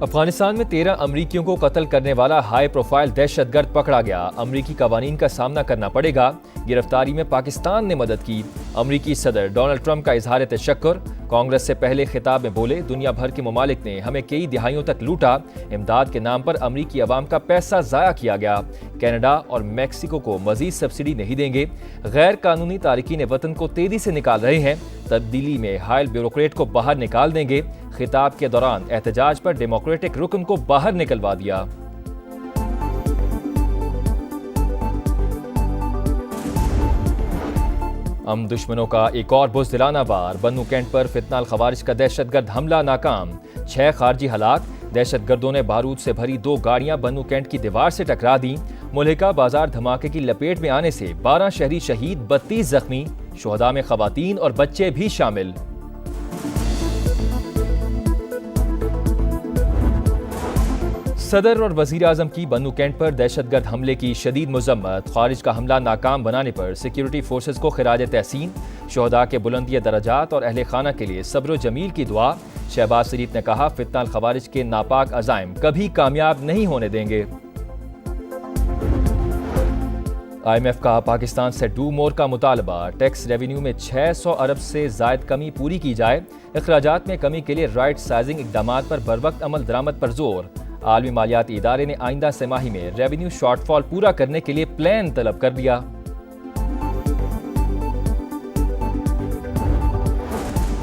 افغانستان میں 13 امریکیوں کو قتل کرنے والا ہائی پروفائل دہشت گرد پکڑا گیا۔ امریکی قوانین کا سامنا کرنا پڑے گا۔ گرفتاری میں پاکستان نے مدد کی۔ امریکی صدر ڈونلڈ ٹرمپ کا اظہار تشکر۔ کانگریس سے پہلے خطاب میں بولے، دنیا بھر کے ممالک نے ہمیں کئی دہائیوں تک لوٹا۔ امداد کے نام پر امریکی عوام کا پیسہ ضائع کیا گیا۔ کینیڈا اور میکسیکو کو مزید سبسڈی نہیں دیں گے۔ غیر قانونی تارکین وطن کو تیزی سے نکال رہے ہیں۔ تبدیلی میں حائل بیوروکریٹ کو باہر نکال دیں گے۔ خطاب کے دوران احتجاج پر ڈیموکریٹک رکن کو باہر نکلوا دیا۔ ہم دشمنوں کا ایک اور بزدلانہ وار، بنو کینٹ پر فتنہ الخوارج کا دہشت گرد حملہ ناکام، 6 خارجی ہلاک۔ دہشت گردوں نے بارود سے بھری 2 گاڑیاں بنو کینٹ کی دیوار سے ٹکرا دیں۔ ملحقہ بازار دھماکے کی لپیٹ میں آنے سے 12 شہری شہید، 32 زخمی، شہداء میں خواتین اور بچے بھی شامل۔ صدر اور وزیر اعظم کی بنو کینٹ پر دہشت گرد حملے کی شدید مذمت، خارج کا حملہ ناکام بنانے پر سیکیورٹی فورسز کو خراج تحسین، شہداء کے بلندی درجات اور اہل خانہ کے لیے صبر و جمیل کی دعا۔ شہباز شریف نے کہا، فتنہ الخوارج کے ناپاک عزائم کبھی کامیاب نہیں ہونے دیں گے۔ IMF کا پاکستان سے ڈو مور کا مطالبہ، ٹیکس ریونیو میں 600 ارب سے زائد کمی پوری کی جائے۔ اخراجات میں کمی کے لیے رائٹ سائزنگ اقدامات پر بروقت عمل درآمد پر زور۔ عالمی مالیاتی ادارے نے آئندہ سہ ماہی میں ریونیو شارٹ فال پورا کرنے کے لیے پلان طلب کر دیا۔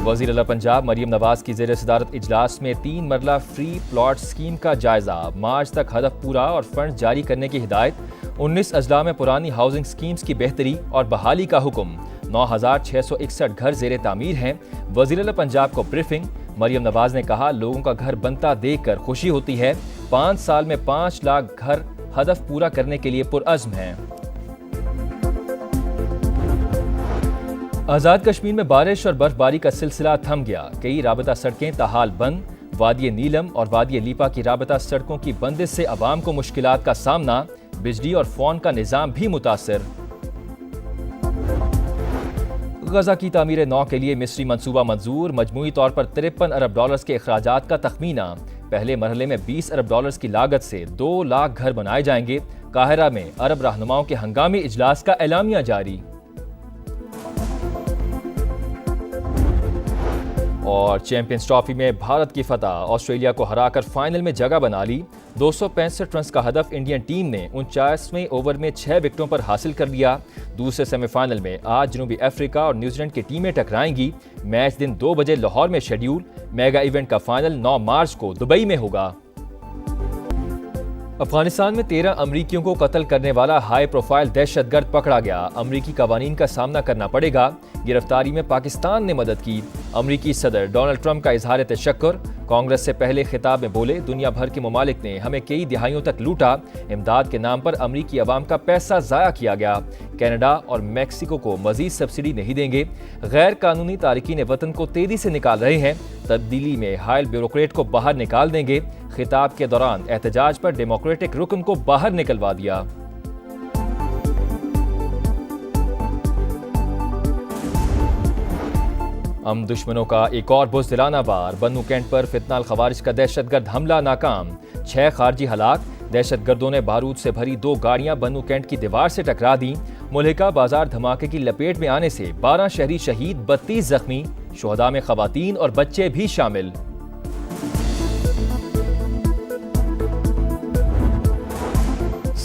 وزیر اعلیٰ پنجاب مریم نواز کی زیر صدارت اجلاس میں 3 مرلہ فری پلاٹ اسکیم کا جائزہ، مارچ تک ہدف پورا اور فنڈ جاری کرنے کی ہدایت۔ 19 اضلاع میں پرانی ہاؤسنگ اسکیمز کی بہتری اور بحالی کا حکم۔ 9661 گھر زیر تعمیر ہیں۔ وزیر اعلیٰ پنجاب کو بریفنگ۔ مریم نواز نے کہا، لوگوں کا گھر بنتا دیکھ کر خوشی ہوتی ہے۔ 5 سال میں 5 لاکھ گھر ہدف پورا کرنے کے لیے پرعزم ہیں۔ آزاد کشمیر میں بارش اور برف باری کا سلسلہ تھم گیا۔ کئی رابطہ سڑکیں تاحال بند۔ وادی نیلم اور وادی لیپا کی رابطہ سڑکوں کی بندش سے عوام کو مشکلات کا سامنا۔ بجلی اور فون کا نظام بھی متاثر۔ غزہ کی تعمیر نو کے لیے مصری منصوبہ منظور، مجموعی طور پر 53 ارب ڈالرز کے اخراجات کا تخمینہ۔ پہلے مرحلے میں 20 ارب ڈالرز کی لاگت سے 2 لاکھ گھر بنائے جائیں گے۔ قاہرہ میں عرب رہنماؤں کے ہنگامی اجلاس کا اعلامیہ جاری۔ اور چیمپئنز ٹرافی میں بھارت کی فتح، آسٹریلیا کو ہرا کر فائنل میں جگہ بنا لی۔ 265 رنز کا ہدف انڈین ٹیم نے 49ویں اوور میں 6 وکٹوں پر حاصل کر لیا۔ دوسرے سیمی فائنل میں آج جنوبی افریقہ اور نیوزی لینڈ کی ٹیمیں ٹکرائیں گی۔ میچ دن 2 بجے لاہور میں شیڈیول۔ میگا ایونٹ کا فائنل 9 مارچ کو دبئی میں ہوگا۔ افغانستان میں 13 امریکیوں کو قتل کرنے والا ہائی پروفائل دہشت گرد پکڑا گیا۔ امریکی قوانین کا سامنا کرنا پڑے گا۔ گرفتاری میں پاکستان نے مدد کی۔ امریکی صدر ڈونلڈ ٹرمپ کا اظہار تشکر۔ کانگریس سے پہلے خطاب میں بولے، دنیا بھر کے ممالک نے ہمیں کئی دہائیوں تک لوٹا۔ امداد کے نام پر امریکی عوام کا پیسہ ضائع کیا گیا۔ کینیڈا اور میکسیکو کو مزید سبسڈی نہیں دیں گے۔ غیر قانونی تارکین وطن کو تیزی سے نکال رہے ہیں۔ تبدیلی میں حائل بیوروکریٹ کو باہر نکال دیں گے۔ خطاب کے دوران احتجاج پر ڈیموکریٹک رکن کو باہر نکلوا دیا۔ ہم دشمنوں کا ایک اور بزدلانہ وار، بنو کینٹ پر فتنہ الخوارج کا دہشت گرد حملہ ناکام، 6 خارجی ہلاک۔ دہشت گردوں نے بارود سے بھری 2 گاڑیاں بنو کینٹ کی دیوار سے ٹکرا دیں۔ ملحقہ بازار دھماکے کی لپیٹ میں آنے سے 12 شہری شہید، 32 زخمی، شہداء میں خواتین اور بچے بھی شامل۔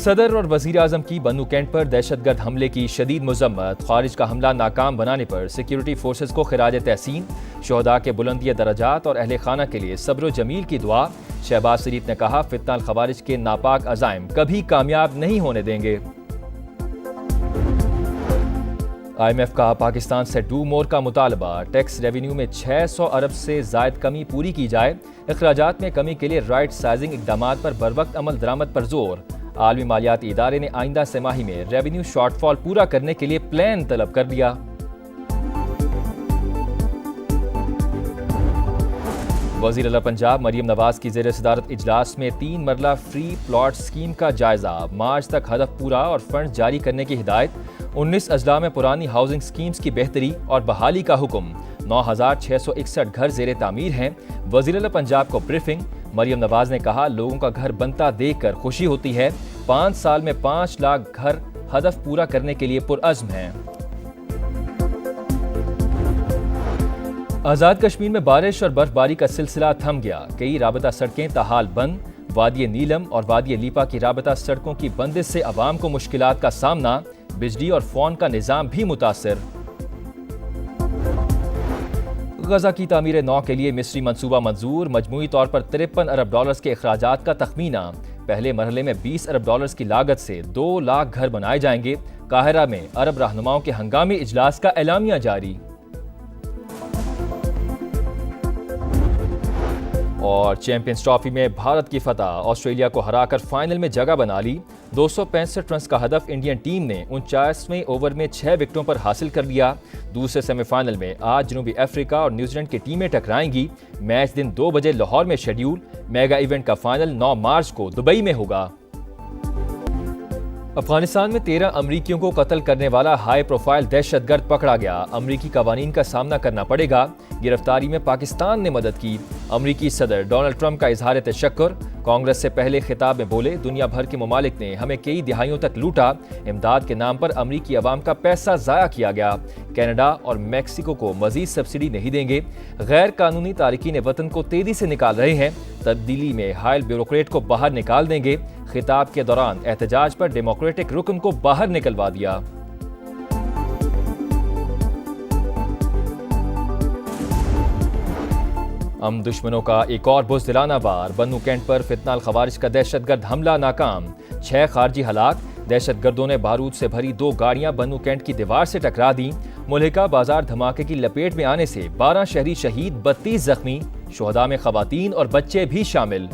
صدر اور وزیر اعظم کی بنو کینٹ پر دہشت گرد حملے کی شدید مذمت، خارج کا حملہ ناکام بنانے پر سیکیورٹی فورسز کو خراج تحسین، شہداء کے بلندی درجات اور اہل خانہ کے لیے صبر و جمیل کی دعا۔ شہباز شریف نے کہا، فتنہ الخوارج کے ناپاک عزائم کبھی کامیاب نہیں ہونے دیں گے۔ IMF کا پاکستان سے ڈو مور کا مطالبہ، ٹیکس ریونیو میں 600 ارب سے زائد کمی پوری کی جائے۔ اخراجات میں کمی کے لیے رائٹ سائزنگ اقدامات پر بروقت عمل درآمد پر زور۔ عالمی مالیاتی ادارے نے آئندہ سہ ماہی میں ریونیو شارٹ فال پورا کرنے کے لیے پلان طلب کر دیا۔ وزیر اعلیٰ پنجاب مریم نواز کی زیر صدارت اجلاس میں 3 مرلہ فری پلاٹ اسکیم کا جائزہ، مارچ تک ہدف پورا اور فنڈ جاری کرنے کی ہدایت۔ 19 اضلاع میں پرانی ہاؤسنگ اسکیمز کی بہتری اور بحالی کا حکم۔ 9661 گھر زیر تعمیر ہیں۔ وزیر اعلیٰ پنجاب کو بریفنگ۔ مریم نواز نے کہا لوگوں کا گھر بنتا دیکھ کر خوشی ہوتی ہے، 5 سال میں 5 لاکھ گھر ہدف پورا کرنے کے لیے پرعزم ہیں۔ آزاد کشمیر میں بارش اور برف باری کا سلسلہ تھم گیا، کئی رابطہ سڑکیں تاحال بند، وادی نیلم اور وادی لیپا کی رابطہ سڑکوں کی بندش سے عوام کو مشکلات کا سامنا، بجلی اور فون کا نظام بھی متاثر۔ غزہ کی تعمیر نو کے لیے مصری منصوبہ منظور، مجموعی طور پر 53 ارب ڈالرز کے اخراجات کا تخمینہ، پہلے مرحلے میں 20 ارب ڈالرز کی لاگت سے 2 لاکھ گھر بنائے جائیں گے، قاہرہ میں عرب رہنماؤں کے ہنگامی اجلاس کا اعلامیہ جاری۔ اور چیمپئنز ٹرافی میں بھارت کی فتح، آسٹریلیا کو ہرا کر فائنل میں جگہ بنا لی، 265 رنز کا ہدف انڈین ٹیم نے 49ویں اوور میں 6 وکٹوں پر حاصل کر لیا۔ دوسرے سیمی فائنل میں آج جنوبی افریقہ اور نیوزی لینڈ کی ٹیمیں ٹکرائیں گی، میچ دن 2 بجے لاہور میں شیڈیول، میگا ایونٹ کا فائنل 9 مارچ کو دبئی میں ہوگا۔ افغانستان میں 13 امریکیوں کو قتل کرنے والا ہائی پروفائل دہشت گرد پکڑا گیا، امریکی قوانین کا سامنا کرنا پڑے گا، گرفتاری میں پاکستان نے مدد کی، امریکی صدر ڈونلڈ ٹرمپ کا اظہار تشکر، کانگریس سے پہلے خطاب میں بولے دنیا بھر کے ممالک نے ہمیں کئی دہائیوں تک لوٹا، امداد کے نام پر امریکی عوام کا پیسہ ضائع کیا گیا، کینیڈا اور میکسیکو کو مزید سبسڈی نہیں دیں گے، غیر قانونی تارکین وطن کو تیزی سے نکال رہے ہیں، تبدیلی میں حائل بیوروکریٹ کو باہر نکال دیں گے، خطاب کے دوران احتجاج پر ڈیموکریٹک رکن کو باہر نکلوا دیا۔ ہم دشمنوں کا ایک اور بزدلانہ وار، بنو کینٹ پر فتنہ الخوارج کا دہشت گرد حملہ ناکام، 6 خارجی ہلاک، دہشت گردوں نے بارود سے بھری 2 گاڑیاں بنو کینٹ کی دیوار سے ٹکرا دیں، ملحقہ بازار دھماکے کی لپیٹ میں آنے سے 12 شہری شہید، 32 زخمی، شہداء میں خواتین اور بچے بھی شامل۔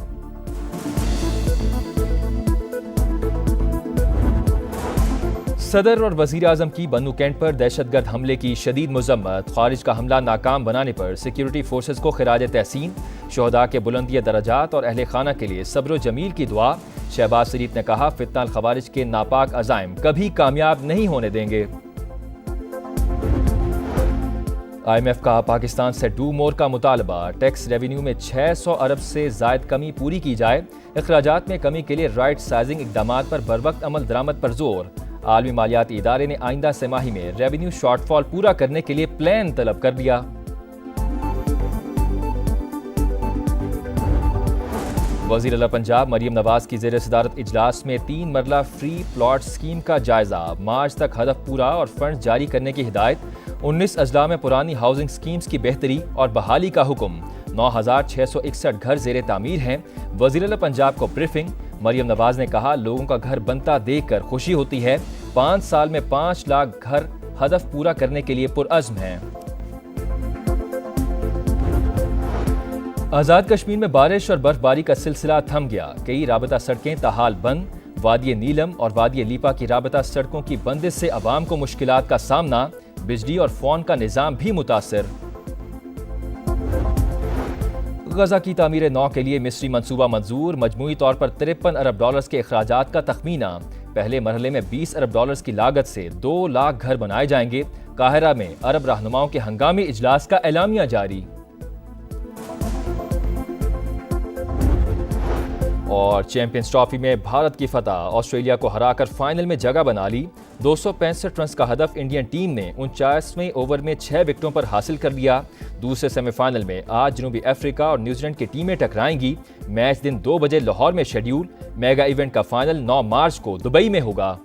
صدر اور وزیر اعظم کی بنو کینٹ پر دہشت گرد حملے کی شدید مذمت، خارج کا حملہ ناکام بنانے پر سیکیورٹی فورسز کو خراج تحسین، شہداء کے بلندی درجات اور اہل خانہ کے لیے صبر و جمیل کی دعا، شہباز شریف نے کہا فتنہ الخوارج کے ناپاک عزائم کبھی کامیاب نہیں ہونے دیں گے۔ IMF کا پاکستان سے ڈو مور کا مطالبہ، ٹیکس ریونیو میں 600 ارب سے زائد کمی پوری کی جائے، اخراجات میں کمی کے لیے رائٹ سائزنگ اقدامات پر بروقت عمل درآمد پر زور، عالمی مالیاتی ادارے نے آئندہ سہ ماہی میں ریونیو شارٹ فال پورا کرنے کے لیے پلان طلب کر دیا۔ وزیر اعلیٰ پنجاب مریم نواز کی زیر صدارت اجلاس میں 3 مرلہ فری پلاٹ سکیم کا جائزہ، مارچ تک ہدف پورا اور فنڈ جاری کرنے کی ہدایت، 19 اضلاع میں پرانی ہاؤسنگ سکیمز کی بہتری اور بحالی کا حکم، 9661 گھر زیر تعمیر ہیں، وزیر اعلیٰ پنجاب کو بریفنگ، مریم نواز نے کہا لوگوں کا گھر بنتا دیکھ کر خوشی ہوتی ہے، 5 سال میں 5 لاکھ گھر ہدف پورا کرنے کے لیے پرعزم ہیں۔ آزاد کشمیر میں بارش اور برف باری کا سلسلہ تھم گیا، کئی رابطہ سڑکیں تاحال بند، وادی نیلم اور وادی لیپا کی رابطہ سڑکوں کی بندش سے عوام کو مشکلات کا سامنا، بجلی اور فون کا نظام بھی متاثر۔ غزہ کی تعمیر نو کے لیے مصری منصوبہ منظور، مجموعی طور پر 53 ارب ڈالرز کے اخراجات کا تخمینہ، پہلے مرحلے میں 20 ارب ڈالرز کی لاگت سے 2 لاکھ گھر بنائے جائیں گے، قاہرہ میں عرب رہنماؤں کے ہنگامی اجلاس کا اعلامیہ جاری۔ اور چیمپئنز ٹرافی میں بھارت کی فتح، آسٹریلیا کو ہرا کر فائنل میں جگہ بنا لی، 265 رنز کا ہدف انڈین ٹیم نے 49ویں اوور میں 6 وکٹوں پر حاصل کر لیا۔ دوسرے سیمی فائنل میں آج جنوبی افریقہ اور نیوزی لینڈ کی ٹیمیں ٹکرائیں گی، میچ دن 2 بجے لاہور میں شیڈیول، میگا ایونٹ کا فائنل 9 مارچ کو دبئی میں ہوگا۔